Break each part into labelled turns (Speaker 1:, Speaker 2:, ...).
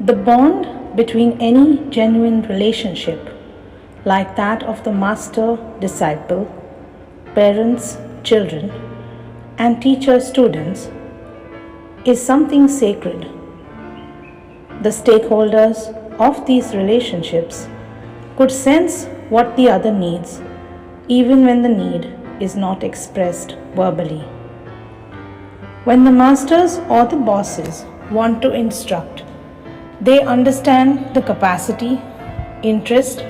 Speaker 1: The bond between any genuine relationship, like that of the master disciple, parents children, and teacher students, is something sacred. The stakeholders of these relationships could sense what the other needs, even when the need is not expressed verbally. When the masters or the bosses want to instruct, they understand the capacity, interest,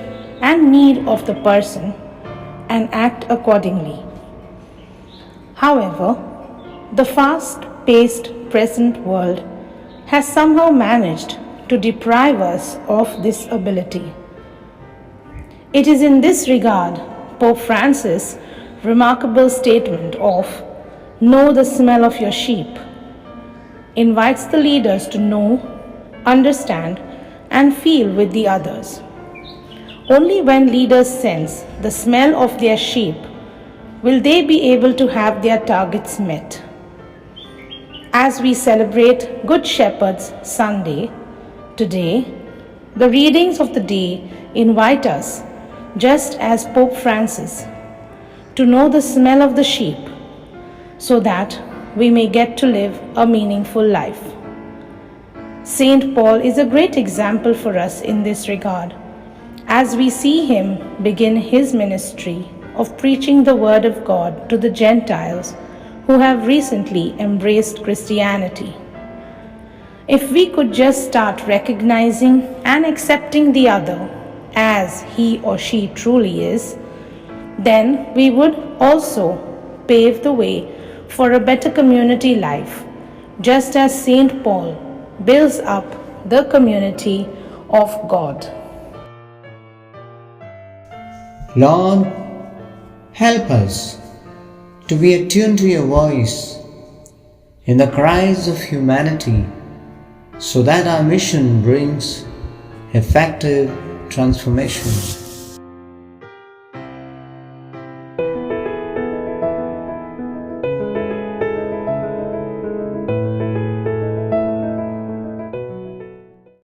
Speaker 1: and need of the person and act accordingly. However, the fast-paced present world has somehow managed to deprive us of this ability. It is in this regard Pope Francis' remarkable statement of "Know the smell of your sheep" invites the leaders to know, understand, and feel with the others. Only when leaders sense the smell of their sheep will they be able to have their targets met. As we celebrate Good Shepherd's Sunday today, the readings of the day invite us, just as Pope Francis, to know the smell of the sheep so that we may get to live a meaningful life. Saint Paul is a great example for us in this regard, as we see him begin his ministry of preaching the Word of God to the Gentiles who have recently embraced Christianity. If we could just start recognizing and accepting the other as he or she truly is, then we would also pave the way for a better community life, just as Saint Paul builds up the community of God.
Speaker 2: Lord, help us to be attuned to your voice in the cries of humanity, so that our mission brings effective transformation.